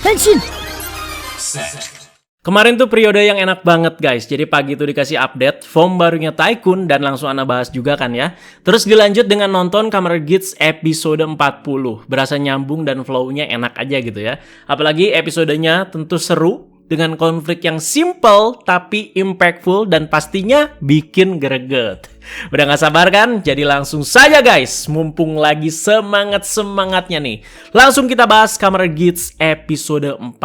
変身 Kemarin tuh periode yang enak banget guys. Jadi pagi tuh dikasih update form barunya Tycoon dan langsung Ana bahas juga kan ya. Terus dilanjut dengan nonton Kamen Rider Geats episode 40. Berasa nyambung dan flow-nya enak aja gitu ya. Apalagi episodenya tentu seru dengan konflik yang simple tapi impactful dan pastinya bikin greget. Udah gak sabar kan? Jadi langsung saja guys, mumpung lagi semangat-semangatnya nih. Langsung kita bahas Kamen Rider Geats episode 40.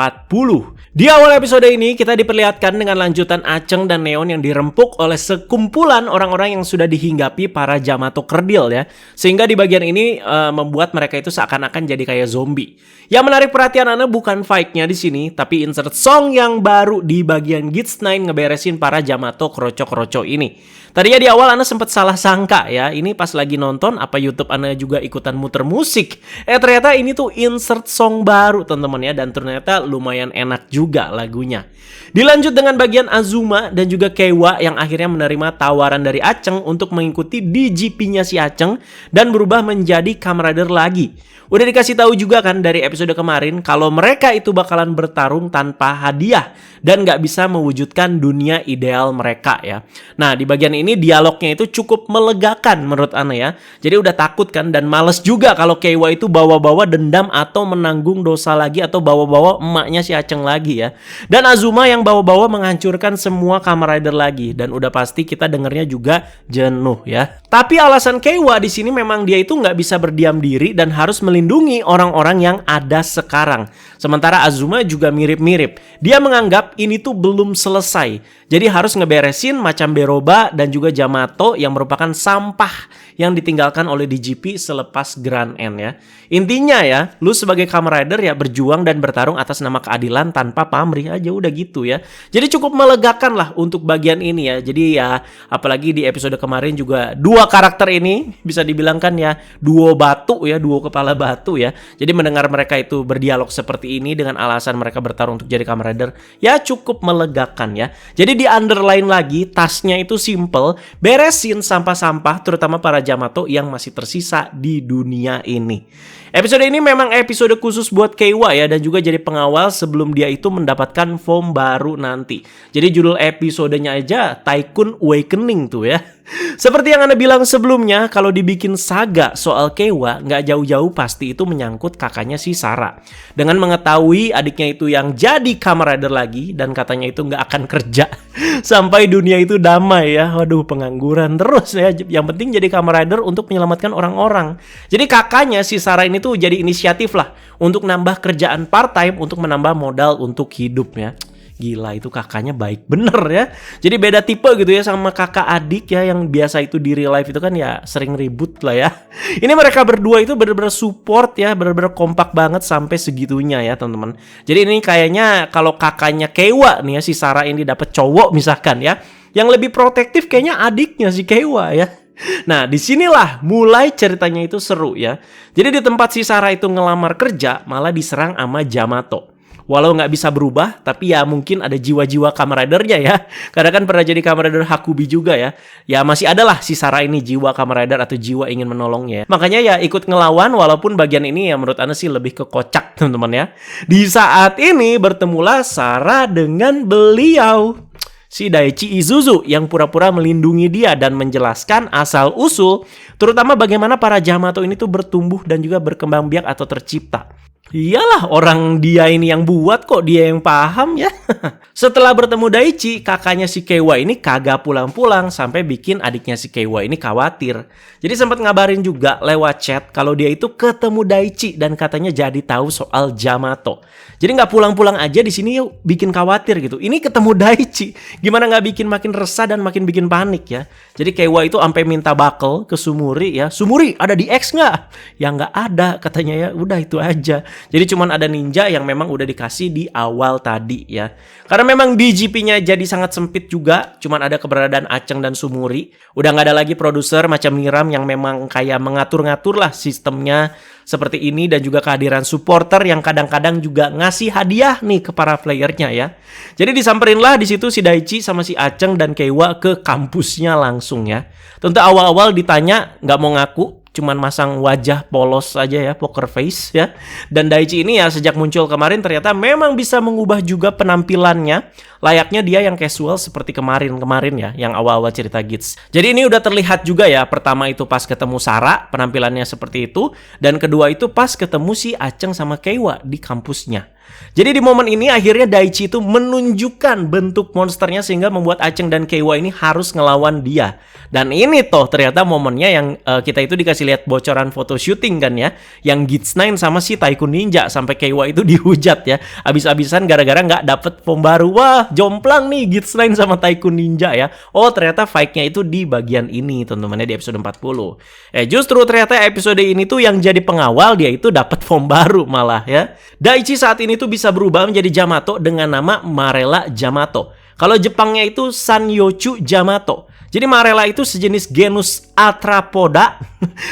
Di awal episode ini kita diperlihatkan dengan lanjutan Aceng dan Neon yang dirempuk oleh sekumpulan orang-orang yang sudah dihinggapi para Yamato Kerdil ya. Sehingga di bagian ini membuat mereka itu seakan-akan jadi kayak zombie. Yang menarik perhatian Ana bukan fight-nya di sini, tapi insert song yang baru di bagian Geats 9 ngeberesin para Yamato kroco-kroco ini. Tadinya di awal Ana sempat salah sangka ya, ini pas lagi nonton apa YouTube Ana juga ikutan muter musik. Ternyata ini tuh insert song baru teman-teman ya, dan ternyata lumayan enak juga lagunya. Dilanjut dengan bagian Azuma dan juga Keiwa yang akhirnya menerima tawaran dari Aceng untuk mengikuti DGP-nya si Aceng dan berubah menjadi Kamen Rider lagi. Udah dikasih tahu juga kan dari episode kemarin kalau mereka itu bakalan bertarung tanpa hadiah dan gak bisa mewujudkan dunia ideal mereka ya. Nah di bagian ini dialognya itu cukup melegakan menurut Ana ya. Jadi udah takut kan dan males juga kalau Keiwa itu bawa-bawa dendam atau menanggung dosa lagi atau bawa-bawa emaknya si Aceng lagi ya. Dan Azuma yang bawa-bawa menghancurkan semua Kamen Rider lagi dan udah pasti kita dengernya juga jenuh ya. Tapi alasan Keiwa di sini memang dia itu nggak bisa berdiam diri dan harus melindungi orang-orang yang ada sekarang. Sementara Azuma juga mirip-mirip. Dia menganggap ini tuh belum selesai. Jadi harus ngeberesin macam Beroba dan juga Yamato yang merupakan sampah yang ditinggalkan oleh DGP selepas Grand End ya. Intinya ya, lu sebagai Kamen Rider ya berjuang dan bertarung atas nama keadilan tanpa pamrih aja udah gitu ya. Jadi cukup melegakan lah untuk bagian ini ya. Jadi ya apalagi di episode kemarin juga dua karakter ini bisa dibilang kan ya duo batu ya, duo kepala batu ya. Jadi mendengar mereka itu berdialog seperti ini dengan alasan mereka bertarung untuk jadi Kamen Rider ya cukup melegakan ya. Jadi di underline lagi tasnya itu simple, beresin sampah-sampah terutama para Yamato yang masih tersisa di dunia ini. Episode ini memang episode khusus buat Keiwa ya dan juga jadi pengawal sebelum dia itu mendapatkan form baru nanti. Jadi judul episodenya aja Tycoon Awakening tuh ya. Seperti yang Anda bilang sebelumnya, kalau dibikin saga soal Keiwa, nggak jauh-jauh pasti itu menyangkut kakaknya si Sarah. Dengan mengetahui adiknya itu yang jadi Kamen Rider lagi dan katanya itu nggak akan kerja sampai dunia itu damai ya. Waduh, pengangguran terus ya. Yang penting jadi Kamen Rider untuk menyelamatkan orang-orang. Jadi kakaknya si Sarah ini tuh jadi inisiatif lah untuk nambah kerjaan part-time untuk menambah modal untuk hidup ya. Gila itu kakaknya baik bener ya. Jadi beda tipe gitu ya sama kakak adik ya yang biasa itu di real life itu kan ya sering ribut lah ya. Ini mereka berdua itu bener-bener support ya, bener-bener kompak banget sampai segitunya ya teman-teman. Jadi ini kayaknya kalau kakaknya Keiwa nih ya si Sarah ini dapet cowok misalkan ya, yang lebih protektif kayaknya adiknya si Keiwa ya. Nah disinilah mulai ceritanya itu seru ya. Jadi di tempat si Sarah itu ngelamar kerja malah diserang sama Yamato. Walau nggak bisa berubah, tapi ya mungkin ada jiwa-jiwa Kamen Rider-nya ya. Karena kan pernah jadi Kamen Rider Hakubi juga ya. Ya masih ada lah si Sarah ini jiwa Kamen Rider atau jiwa ingin menolongnya. Makanya ya ikut ngelawan walaupun bagian ini ya menurut Ana sih lebih ke kocak teman-teman ya. Di saat ini bertemulah Sarah dengan beliau. Si Daichi Izuzu yang pura-pura melindungi dia dan menjelaskan asal-usul terutama bagaimana para Yamato ini tuh bertumbuh dan juga berkembang biak atau tercipta. Iyalah orang dia ini yang buat kok dia yang paham ya. Setelah bertemu Daichi, kakaknya si Keiwa ini kagak pulang-pulang sampai bikin adiknya si Keiwa ini khawatir. Jadi sempat ngabarin juga lewat chat kalau dia itu ketemu Daichi dan katanya jadi tahu soal Yamato. Jadi nggak pulang-pulang aja di sini yuk bikin khawatir gitu. Ini ketemu Daichi, gimana nggak bikin makin resah dan makin bikin panik ya. Jadi Keiwa itu sampai minta bakel ke Sumuri ya. Sumuri ada di X nggak? Ya nggak ada katanya ya. Udah itu aja. Jadi cuman ada ninja yang memang udah dikasih di awal tadi ya. Karena memang DGP-nya jadi sangat sempit juga. Cuman ada keberadaan Aceng dan Sumuri. Udah nggak ada lagi produser macam Miram yang memang kayak mengatur-ngatur lah sistemnya seperti ini. Dan juga kehadiran supporter yang kadang-kadang juga ngasih hadiah nih ke para playernya ya. Jadi disamperin lah di situ si Daichi sama si Aceng dan Keiwa ke kampusnya langsung ya. Tentu awal-awal ditanya nggak mau ngaku. cuman masang wajah polos aja ya, poker face ya. Dan Daichi ini ya sejak muncul kemarin ternyata memang bisa mengubah juga penampilannya, layaknya dia yang casual seperti kemarin-kemarin ya, yang awal-awal cerita Gits. Jadi ini udah terlihat juga ya, pertama itu pas ketemu Sarah, penampilannya seperti itu, dan kedua itu pas ketemu si Aceng sama Keiwa di kampusnya. Jadi di momen ini akhirnya Daichi itu menunjukkan bentuk monsternya sehingga membuat Aceng dan Keiwa ini harus ngelawan dia. Dan ini toh ternyata momennya yang kita itu dikasih lihat bocoran foto syuting kan ya, yang Gits 9 sama si Tycoon Ninja sampai Keiwa itu dihujat ya, abis-abisan gara-gara nggak dapet form baru. Wah, jomplang nih Gits 9 sama Tycoon Ninja ya. Oh, ternyata fight-nya itu di bagian ini teman-teman ya, di episode 40. Justru ternyata episode ini tuh yang jadi pengawal dia itu dapat form baru malah ya. Daichi saat ini tuh bisa berubah menjadi Yamato dengan nama Marella Yamato. Kalau Jepangnya itu Sanyochu Yamato. Jadi Marella itu sejenis genus Arthropoda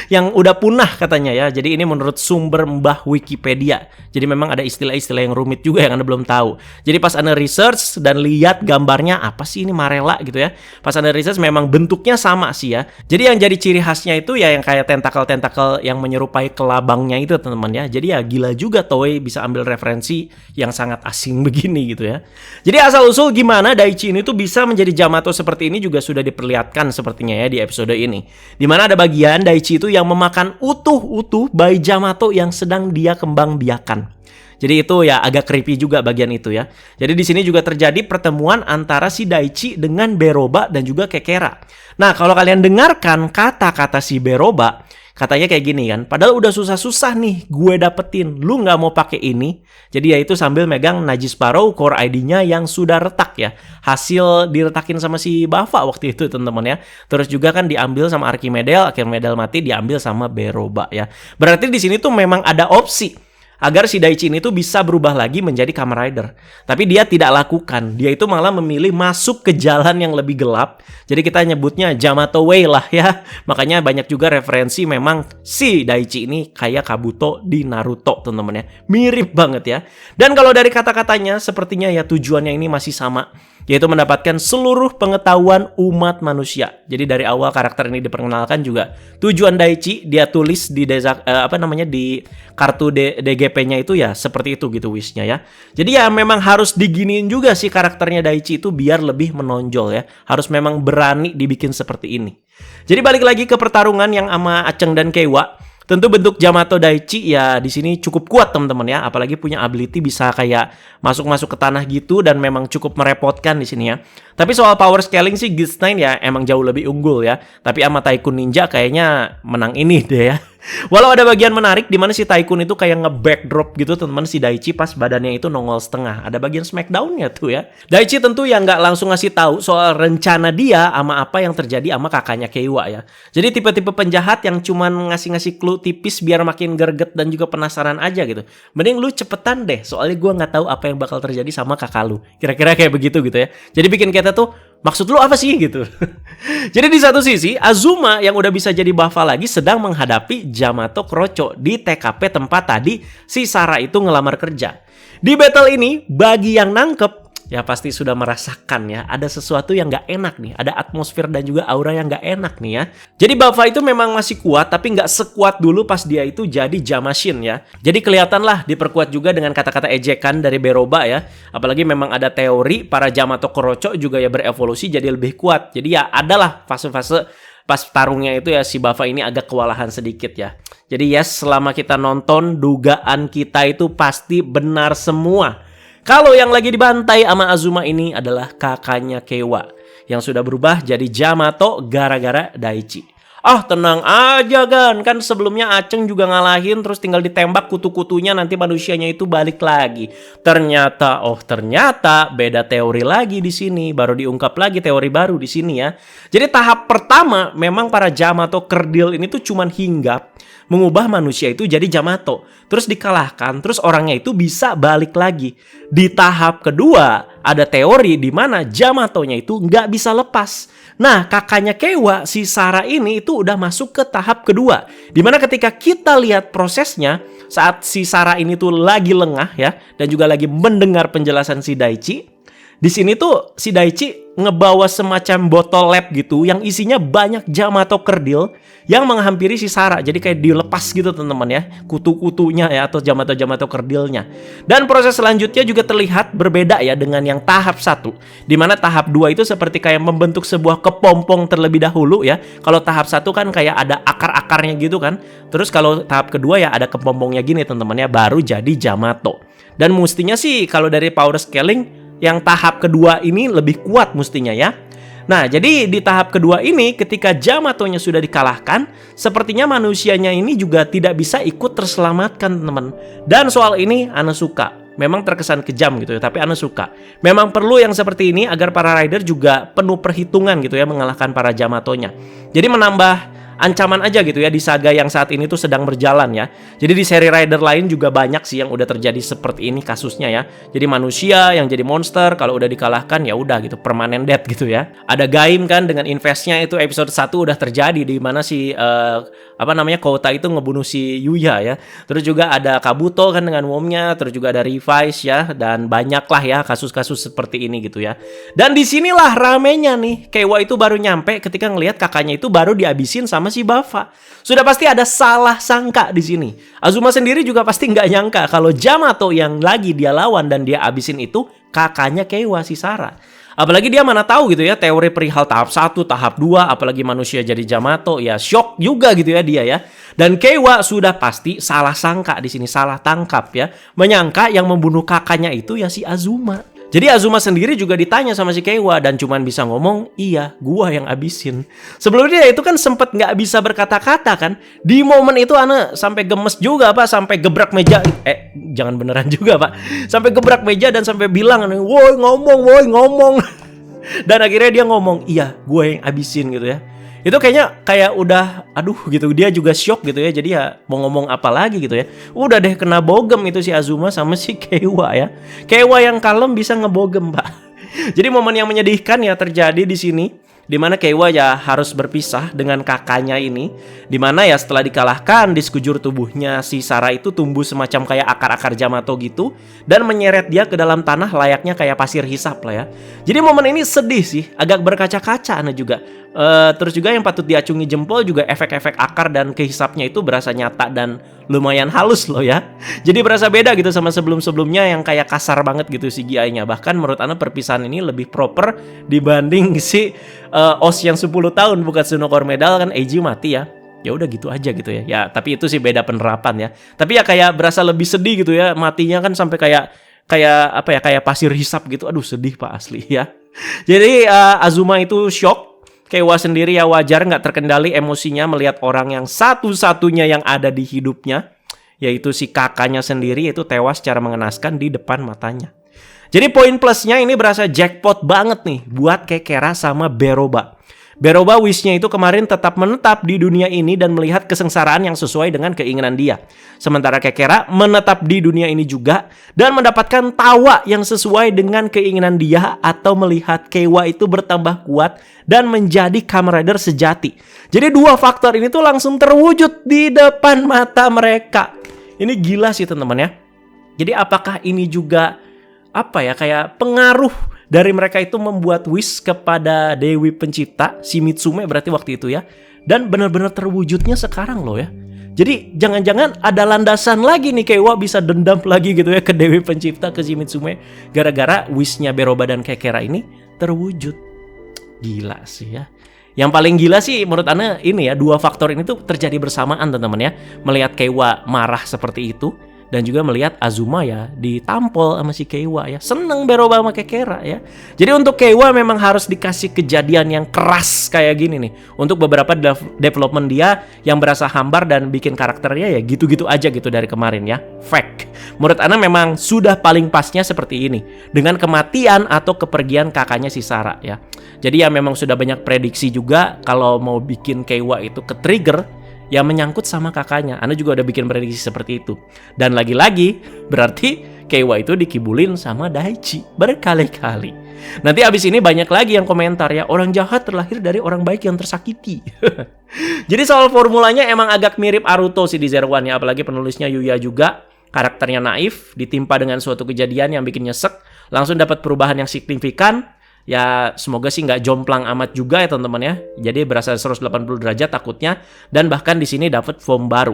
yang udah punah katanya ya. Jadi ini menurut sumber mbah Wikipedia. Jadi memang ada istilah-istilah yang rumit juga yang Anda belum tahu. Jadi pas Anda research dan lihat gambarnya, apa sih ini Marella gitu ya. Pas Anda research memang bentuknya sama sih ya. Jadi yang jadi ciri khasnya itu ya yang kayak tentakel-tentakel yang menyerupai kelabangnya itu teman-teman ya. Jadi ya gila juga Toei bisa ambil referensi yang sangat asing begini gitu ya. Jadi asal-usul gimana Daichi ini tuh bisa menjadi Yamato seperti ini juga sudah diperlihatkan sepertinya ya di episode ini. Dimana ada bagian Daichi itu yang memakan utuh-utuh bayi Yamato yang sedang dia kembang biakan. Jadi itu ya agak creepy juga bagian itu ya. Jadi di sini juga terjadi pertemuan antara si Daichi dengan Beroba dan juga Kekera. Nah, kalau kalian dengarkan kata-kata si Beroba, katanya kayak gini kan, padahal udah susah-susah nih gue dapetin, lu nggak mau pakai ini. Jadi ya itu sambil megang Najis Sparrow core ID-nya yang sudah retak ya. Hasil diretakin sama si Bava waktu itu teman-teman ya. Terus juga kan diambil sama Archimedel mati diambil sama Beroba ya. Berarti di sini tuh memang ada opsi agar si Daichi ini tuh bisa berubah lagi menjadi Kamen Rider. Tapi dia tidak lakukan. Dia itu malah memilih masuk ke jalan yang lebih gelap. Jadi kita nyebutnya Yamato Way lah ya. Makanya banyak juga referensi memang si Daichi ini kayak Kabuto di Naruto teman-teman ya. Mirip banget ya. Dan kalau dari kata-katanya sepertinya ya tujuannya ini masih sama, yaitu mendapatkan seluruh pengetahuan umat manusia. Jadi dari awal karakter ini diperkenalkan juga tujuan Daichi dia tulis di di kartu DGP-nya itu ya seperti itu gitu wishnya ya. Jadi ya memang harus diginiin juga sih karakternya Daichi itu biar lebih menonjol ya. Harus memang berani dibikin seperti ini. Jadi balik lagi ke pertarungan yang sama Aceng dan Keiwa. Tentu bentuk Yamato Daichi ya di sini cukup kuat teman-teman ya, apalagi punya ability bisa kayak masuk-masuk ke tanah gitu dan memang cukup merepotkan di sini ya. Tapi soal power scaling sih Gits 9 ya emang jauh lebih unggul ya. Tapi sama Tycoon Ninja kayaknya menang ini deh ya. Walau ada bagian menarik di mana si Tycoon itu kayak nge-backdrop gitu teman-teman si Daichi pas badannya itu nongol setengah. Ada bagian smackdown-nya tuh ya. Daichi tentu yang nggak langsung ngasih tahu soal rencana dia sama apa yang terjadi sama kakaknya Keiwa ya. Jadi tipe-tipe penjahat yang cuman ngasih-ngasih clue tipis biar makin gerget dan juga penasaran aja gitu. Mending lu cepetan deh, soalnya gue nggak tahu apa yang bakal terjadi sama kakak lu. Kira-kira kayak begitu gitu ya. Jadi bikin kita tuh, maksud lu apa sih gitu. Jadi di satu sisi Azuma yang udah bisa jadi Bava lagi sedang menghadapi Yamato Kroco di TKP tempat tadi si Sarah itu ngelamar kerja. Di battle ini bagi yang nangkep ya pasti sudah merasakan ya ada sesuatu yang gak enak nih, ada atmosfer dan juga aura yang gak enak nih ya. Jadi Bava itu memang masih kuat tapi gak sekuat dulu pas dia itu jadi Jamashin ya. Jadi kelihatan lah diperkuat juga dengan kata-kata ejekan dari Beroba ya. Apalagi memang ada teori para Yamato Kroco juga ya berevolusi jadi lebih kuat. Jadi ya adalah fase-fase pas tarungnya itu ya si Bava ini agak kewalahan sedikit ya. Jadi yes, selama kita nonton dugaan kita itu pasti benar semua. Kalau yang lagi dibantai sama Azuma ini adalah kakaknya Keiwa yang sudah berubah jadi Yamato gara-gara Daichi. Ah tenang aja kan sebelumnya Aceng juga ngalahin terus tinggal ditembak kutu-kutunya nanti manusianya itu balik lagi. Ternyata beda teori lagi di sini, baru diungkap lagi teori baru di sini ya. Jadi tahap pertama memang para Yamato kerdil ini tuh cuman hinggap mengubah manusia itu jadi Yamato, terus dikalahkan, terus orangnya itu bisa balik lagi. Di tahap kedua ada teori di mana Yamatonya itu nggak bisa lepas. Nah kakaknya Keiwa si Sarah ini itu udah masuk ke tahap kedua, dimana ketika kita lihat prosesnya saat si Sarah ini tuh lagi lengah ya dan juga lagi mendengar penjelasan si Daichi, Di sini tuh si Daichi ngebawa semacam botol lab gitu yang isinya banyak Yamato kerdil yang menghampiri si Sarah. Jadi kayak dilepas gitu teman-teman ya, kutu-kutunya ya atau Yamato kerdilnya. Dan proses selanjutnya juga terlihat berbeda ya dengan yang tahap 1. Dimana tahap 2 itu seperti kayak membentuk sebuah kepompong terlebih dahulu ya. Kalau tahap 1 kan kayak ada akar-akarnya gitu kan. Terus kalau tahap kedua ya ada kepompongnya gini teman-teman ya, baru jadi Yamato. Dan mestinya sih kalau dari power scaling yang tahap kedua ini lebih kuat mestinya ya. Nah, jadi di tahap kedua ini ketika Yamatonya sudah dikalahkan, sepertinya manusianya ini juga tidak bisa ikut terselamatkan, teman-teman. Dan soal ini Ana suka. Memang terkesan kejam gitu ya, tapi Ana suka. Memang perlu yang seperti ini agar para rider juga penuh perhitungan gitu ya mengalahkan para Yamatonya. Jadi menambah ancaman aja gitu ya di saga yang saat ini tuh sedang berjalan ya. Jadi di seri Rider lain juga banyak sih yang udah terjadi seperti ini kasusnya ya. Jadi manusia yang jadi monster kalau udah dikalahkan ya udah gitu permanen dead gitu ya. Ada Gaim kan dengan investnya itu episode 1 udah terjadi di mana si Kouta itu ngebunuh si Yuya ya. Terus juga ada Kabuto kan dengan momnya, terus juga ada Revise ya, dan banyak lah ya kasus-kasus seperti ini gitu ya. Dan disinilah ramenya nih, Keiwa itu baru nyampe ketika ngelihat kakaknya itu baru dihabisin sama si Bafa. Sudah pasti ada salah sangka di sini. Azuma sendiri juga pasti nggak nyangka kalau Yamato yang lagi dia lawan dan dia habisin itu kakaknya Keiwa si Sarah. Apalagi dia mana tahu gitu ya teori perihal tahap 1, tahap 2, apalagi manusia jadi Yamato, ya shock juga gitu ya dia ya. Dan Keiwa sudah pasti salah sangka di sini, salah tangkap ya. Menyangka yang membunuh kakaknya itu ya si Azuma. Jadi Azuma sendiri juga ditanya sama si Keiwa dan cuman bisa ngomong, iya, gua yang abisin. Sebelumnya itu kan sempet nggak bisa berkata-kata kan. Di momen itu Ana sampai gemes juga Pak, sampai gebrak meja. Jangan beneran juga Pak. Sampai gebrak meja dan sampai bilang, woi ngomong. Dan akhirnya dia ngomong, iya, gua yang abisin gitu ya. Itu kayak udah aduh gitu, dia juga shock gitu ya. Jadi ya mau ngomong apa lagi gitu ya. Udah deh kena bogem itu si Azuma sama si Keiwa ya. Keiwa yang kalem bisa ngebogem, Pak. Jadi momen yang menyedihkan ya terjadi di sini, di mana Keiwa ya harus berpisah dengan kakaknya ini, di mana ya setelah dikalahkan di sekujur tubuhnya si Sarah itu tumbuh semacam kayak akar-akar Yamato gitu dan menyeret dia ke dalam tanah layaknya kayak pasir hisap lah ya. Jadi momen ini sedih sih, agak berkaca-kaca Ana juga. Terus juga yang patut diacungi jempol juga efek-efek akar dan kehisapnya itu berasa nyata dan lumayan halus loh ya. Jadi berasa beda gitu sama sebelum-sebelumnya yang kayak kasar banget gitu CGI-nya. Bahkan menurut Ana perpisahan ini lebih proper dibanding si OS yang 10 tahun bukan Tsunokor Medal kan Eiji mati ya. Ya udah gitu aja gitu ya. Ya tapi itu sih beda penerapan ya. Tapi ya kayak berasa lebih sedih gitu ya. Matinya kan sampai kayak pasir hisap gitu. Aduh sedih Pak asli ya. Jadi Azuma itu shock. Keiwa sendiri ya wajar nggak terkendali emosinya melihat orang yang satu-satunya yang ada di hidupnya, yaitu si kakaknya sendiri itu tewas secara mengenaskan di depan matanya. Jadi poin plusnya ini berasa jackpot banget nih buat Kekera sama Beroba. Beroba wishnya itu kemarin tetap menetap di dunia ini dan melihat kesengsaraan yang sesuai dengan keinginan dia. Sementara Kekera menetap di dunia ini juga dan mendapatkan tawa yang sesuai dengan keinginan dia atau melihat Keiwa itu bertambah kuat dan menjadi Kamen Rider sejati. Jadi dua faktor ini tuh langsung terwujud di depan mata mereka. Ini gila sih teman-teman ya. Jadi apakah ini juga kayak pengaruh dari mereka itu membuat wish kepada Dewi Pencipta, si Mitsume berarti waktu itu ya. Dan benar-benar terwujudnya sekarang loh ya. Jadi jangan-jangan ada landasan lagi nih Keiwa bisa dendam lagi gitu ya ke Dewi Pencipta, ke si Mitsume. Gara-gara wishnya Beroba dan Kekera ini terwujud. Gila sih ya. Yang paling gila sih menurut Ana ini ya, dua faktor ini tuh terjadi bersamaan teman-teman ya. Melihat Keiwa marah seperti itu. Dan juga melihat Azuma ya ditampol sama si Keiwa ya. Seneng Beroba sama Kekera ya. Jadi untuk Keiwa memang harus dikasih kejadian yang keras kayak gini nih. Untuk beberapa development dia yang berasa hambar dan bikin karakternya ya gitu-gitu aja gitu dari kemarin ya. Fact. Menurut Ana memang sudah paling pasnya seperti ini. Dengan kematian atau kepergian kakaknya si Sarah ya. Jadi ya memang sudah banyak prediksi juga kalau mau bikin Keiwa itu ke trigger ya menyangkut sama kakaknya. Ana juga udah bikin prediksi seperti itu. Dan lagi-lagi berarti Keiwa itu dikibulin sama Daichi berkali-kali. Nanti abis ini banyak lagi yang komentar ya, orang jahat terlahir dari orang baik yang tersakiti. Jadi soal formulanya emang agak mirip Aruto sih di Zero One ya. Apalagi penulisnya Yuya juga. karakternya naif, ditimpa dengan suatu kejadian yang bikin nyesek, langsung dapat perubahan yang signifikan. Ya semoga sih nggak jomplang amat juga ya teman-teman ya. Jadi berasa 180 derajat takutnya. Dan bahkan di sini dapat form baru.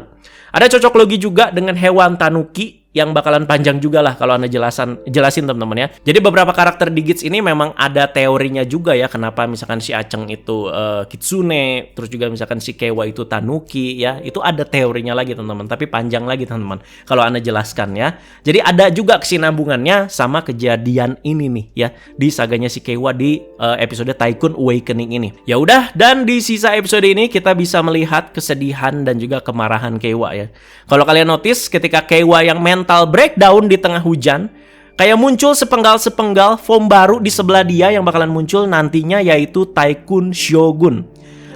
Ada cocok logi juga dengan hewan tanuki yang bakalan panjang juga lah kalau Anda jelasin teman-teman ya. Jadi beberapa karakter di Gits ini memang ada teorinya juga ya, kenapa misalkan si Aceng itu kitsune, terus juga misalkan si Kewa itu tanuki ya. Itu ada teorinya lagi teman-teman, tapi panjang lagi teman-teman kalau Anda jelaskan ya. Jadi ada juga kesinambungannya sama kejadian ini nih ya di saganya si Kewa di episode Tycoon Awakening ini. Ya udah, dan di sisa episode ini kita bisa melihat kesedihan dan juga kemarahan Kewa ya. Kalau kalian notice ketika Kewa yang mental breakdown di tengah hujan, kayak muncul sepenggal-sepenggal form baru di sebelah dia yang bakalan muncul nantinya, yaitu Tycoon Shogun.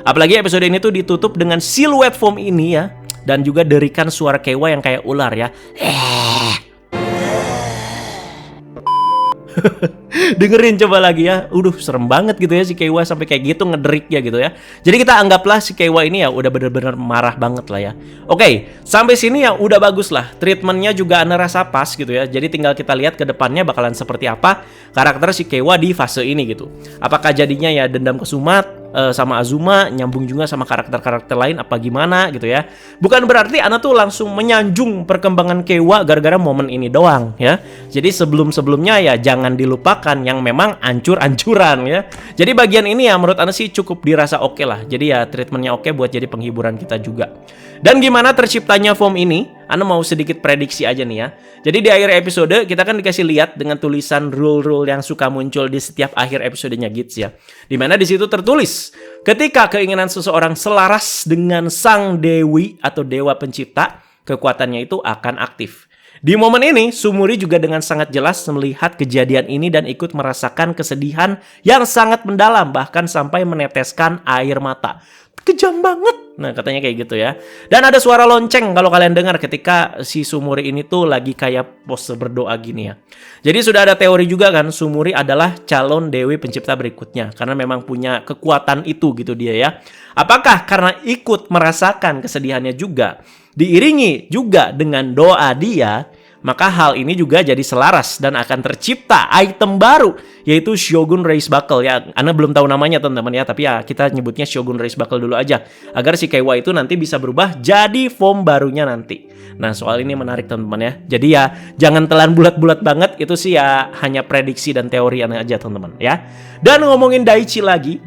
Apalagi episode ini tuh ditutup dengan siluet form ini ya, dan juga derikan suara Kewa yang kayak ular ya. Dengerin coba lagi ya. Serem banget gitu ya si Kewa sampai kayak gitu ngederik ya gitu ya. Jadi kita anggaplah si Kewa ini ya udah bener-bener marah banget lah ya. Oke, sampai sini ya udah bagus lah. Treatmentnya juga Anda rasa pas gitu ya. Jadi tinggal kita lihat ke depannya bakalan seperti apa karakter si Kewa di fase ini gitu. Apakah jadinya ya dendam kesumat sama Azuma, nyambung juga sama karakter-karakter lain apa gimana gitu ya. Bukan berarti Anda tuh langsung menyanjung perkembangan Kewa gara-gara momen ini doang ya. Jadi sebelum-sebelumnya ya jangan dilupakan yang memang ancur-ancuran ya. Jadi bagian ini ya menurut Anda sih cukup dirasa oke lah. Jadi ya treatmentnya oke buat jadi penghiburan kita juga. Dan gimana terciptanya form ini? Anda mau sedikit prediksi aja nih ya. Jadi di akhir episode kita kan dikasih lihat dengan tulisan rule-rule yang suka muncul di setiap akhir episodenya Gits ya. Dimana di situ tertulis, ketika keinginan seseorang selaras dengan sang dewi atau dewa pencipta, kekuatannya itu akan aktif. Di momen ini, Sumuri juga dengan sangat jelas melihat kejadian ini dan ikut merasakan kesedihan yang sangat mendalam, bahkan sampai meneteskan air mata. Kejam banget. Nah katanya kayak gitu ya. Dan ada suara lonceng kalau kalian dengar ketika si Sumuri ini tuh lagi kayak pose berdoa gini ya. Jadi sudah ada teori juga kan, Sumuri adalah calon dewi pencipta berikutnya, karena memang punya kekuatan itu gitu dia ya. Apakah karena ikut merasakan kesedihannya juga, diiringi juga dengan doa dia, maka hal ini juga jadi selaras dan akan tercipta item baru, yaitu Shogun Race Buckle ya. Anda belum tahu namanya teman-teman ya, tapi ya kita nyebutnya Shogun Race Buckle dulu aja, agar si Kewa itu nanti bisa berubah jadi form barunya nanti. Nah soal ini menarik teman-teman ya. Jadi ya jangan telan bulat-bulat banget, itu sih ya hanya prediksi dan teori aja teman-teman ya. Dan ngomongin Daichi lagi,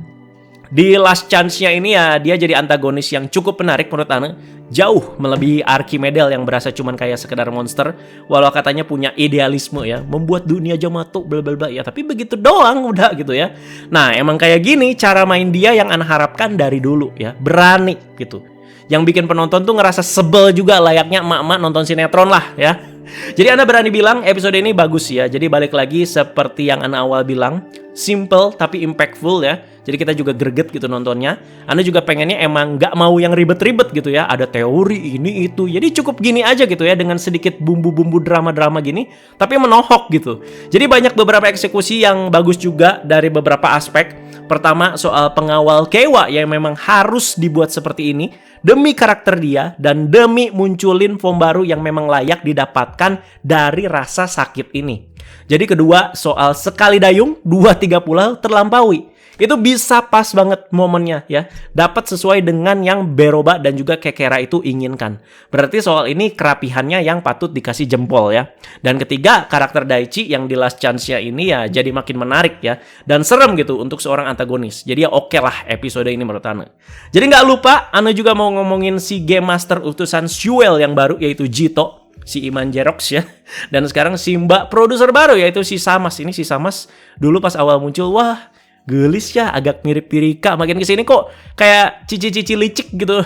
di Last Chance-nya ini ya dia jadi antagonis yang cukup menarik menurut Anda. Jauh melebihi Archimedel yang berasa cuman kayak sekedar monster, walau katanya punya idealisme ya, membuat dunia Yamato bla bla bla ya, tapi begitu doang udah gitu ya. Nah emang kayak gini cara main dia yang Anda harapkan dari dulu ya, berani gitu. Yang bikin penonton tuh ngerasa sebel juga, layaknya emak-emak nonton sinetron lah ya. Jadi Anda berani bilang episode ini bagus ya. Jadi balik lagi seperti yang Anda awal bilang, simple tapi impactful ya. Jadi kita juga greget gitu nontonnya. Anda juga pengennya emang nggak mau yang ribet-ribet gitu ya. Ada teori ini itu. Jadi cukup gini aja gitu ya, dengan sedikit bumbu-bumbu drama-drama gini, tapi menohok gitu. Jadi banyak beberapa eksekusi yang bagus juga dari beberapa aspek. Pertama soal pengawal Kewa yang memang harus dibuat seperti ini demi karakter dia dan demi munculin form baru yang memang layak didapatkan dari rasa sakit ini. Jadi kedua soal sekali dayung 2-3 pulau terlampaui. Itu bisa pas banget momennya ya. Dapat sesuai dengan yang Beroba dan juga Kekera itu inginkan. Berarti soal ini kerapihannya yang patut dikasih jempol ya. Dan ketiga, karakter Daichi yang di Last Chance-nya ini ya jadi makin menarik ya. Dan serem gitu untuk seorang antagonis. Jadi ya oke lah episode ini menurut Ana. Jadi nggak lupa, Ana juga mau ngomongin si Game Master utusan Shuel yang baru, yaitu Jito. Si Iman Jerox ya. Dan sekarang si Mbak produser baru, yaitu si Samas. Ini si Samas dulu pas awal muncul, wah gelis ya, agak mirip Pirika. Makin kesini kok kayak cici-cici licik gitu.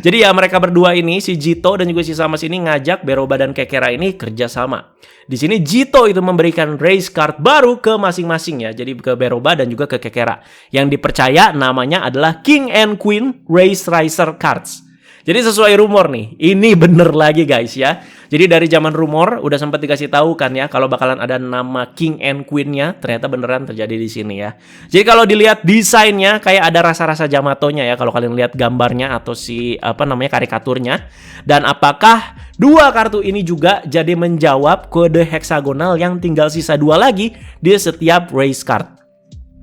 Jadi ya mereka berdua ini, si Jito dan juga si Samas ini ngajak Beroba dan Kekera ini kerja sama. Di sini Jito itu memberikan race card baru ke masing-masing ya. Jadi ke Beroba dan juga ke Kekera. Yang dipercaya namanya adalah King and Queen Race Racer Cards. Jadi sesuai rumor nih, ini bener lagi guys ya. Jadi dari zaman rumor udah sempat dikasih tahu kan ya kalau bakalan ada nama King and Queen-nya, ternyata beneran terjadi di sini ya. Jadi kalau dilihat desainnya kayak ada rasa-rasa Yamato-nya ya kalau kalian lihat gambarnya atau si karikaturnya. Dan apakah Dua kartu ini juga jadi menjawab kode heksagonal yang tinggal sisa 2 lagi di setiap race card.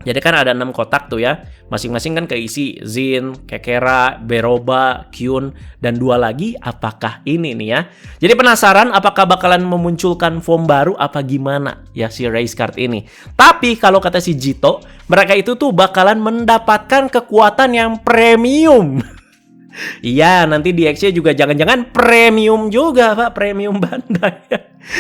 Jadi kan ada 6 kotak tuh ya. Masing-masing kan keisi Zin, Kekera, Beroba, Kyun, dan 2 lagi apakah ini nih ya. Jadi penasaran apakah bakalan memunculkan form baru apa gimana ya si race card ini. Tapi kalau kata si Jito, mereka itu tuh bakalan mendapatkan kekuatan yang premium. Iya, nanti di X-nya juga jangan-jangan premium juga, Pak. Premium Bandai.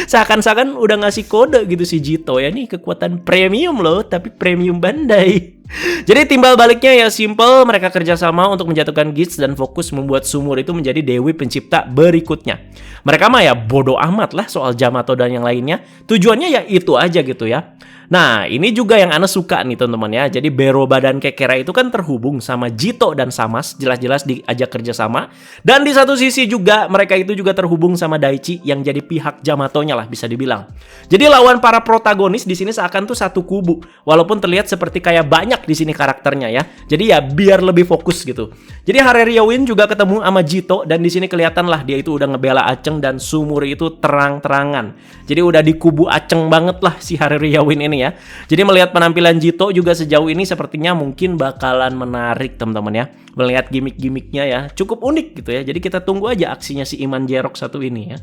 Seakan-akan udah ngasih kode gitu si Jito ya. Nih kekuatan premium loh, tapi premium Bandai. Jadi timbal baliknya ya simple. Mereka kerjasama untuk menjatuhkan Gits dan fokus membuat Sumur itu menjadi Dewi Pencipta berikutnya. Mereka mah ya bodoh amat lah soal Yamato dan yang lainnya. Tujuannya ya itu aja gitu ya. Nah, ini juga yang Ana suka nih teman-teman ya. Jadi Beroba dan Kekera itu kan terhubung sama Jito dan Samas. Jelas-jelas diajak kerjasama. Dan di satu sisi juga mereka itu juga terhubung sama Daichi yang jadi pihak Yamatonya lah bisa dibilang. Jadi lawan para protagonis di sini seakan tuh satu kubu. Walaupun terlihat seperti kayak banyak di sini karakternya ya. Jadi ya biar lebih fokus gitu. Jadi Hareryowin juga ketemu sama Jito dan di sini kelihatan lah dia itu udah ngebela Aceng dan Sumuri itu terang-terangan. Jadi udah di kubu Aceng banget lah si Hareryowin ini ya. Jadi melihat penampilan Jito juga sejauh ini sepertinya mungkin bakalan menarik teman-teman ya. Melihat gimmick-gimmicknya ya cukup unik gitu ya. Jadi kita tunggu aja aksinya si Iman Jerok satu ini ya.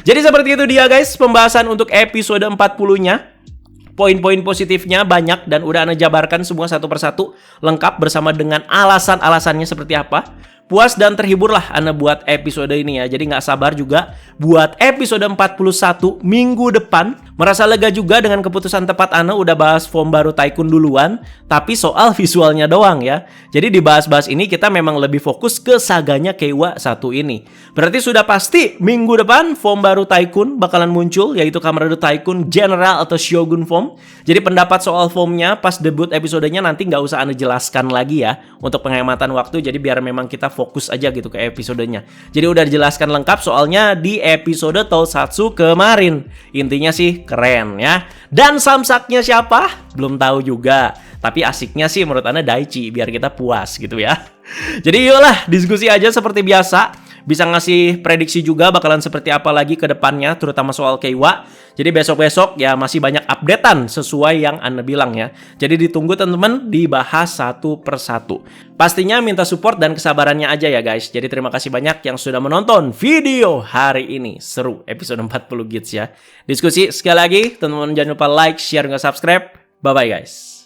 Jadi seperti itu dia guys pembahasan untuk episode 40-nya. Poin-poin positifnya banyak dan udah Ana jabarkan semua satu persatu lengkap bersama dengan alasan-alasannya seperti apa. Puas dan terhiburlah Ana buat episode ini ya. Jadi nggak sabar juga buat episode 41 minggu depan. Merasa lega juga dengan keputusan tepat Ana udah bahas form baru Tycoon duluan. Tapi soal visualnya doang ya. Jadi di bahas-bahas ini kita memang lebih fokus ke saganya Keiwa 1 ini. Berarti sudah pasti minggu depan form baru Tycoon bakalan muncul. Yaitu Kamen Rider Tycoon General atau Shogun Form. Jadi pendapat soal formnya pas debut episodenya nanti nggak usah Ana jelaskan lagi ya. Untuk penghematan waktu jadi biar memang kita fokus aja gitu ke episodenya. Jadi udah dijelaskan lengkap soalnya di episode Tousatsu kemarin. Intinya sih keren ya. Dan samsaknya siapa? Belum tahu juga. Tapi asiknya sih menurut Ana Daichi biar kita puas gitu ya. Jadi yuklah diskusi aja seperti biasa. Bisa ngasih prediksi juga bakalan seperti apa lagi ke depannya terutama soal Keiwa. Jadi besok-besok ya masih banyak updatean sesuai yang Ana bilang ya. Jadi ditunggu teman-teman dibahas satu persatu. Pastinya minta support dan kesabarannya aja ya guys. Jadi terima kasih banyak yang sudah menonton video hari ini. Seru episode 40 Gits ya. Diskusi sekali lagi teman-teman jangan lupa like, share, dan subscribe. Bye-bye guys.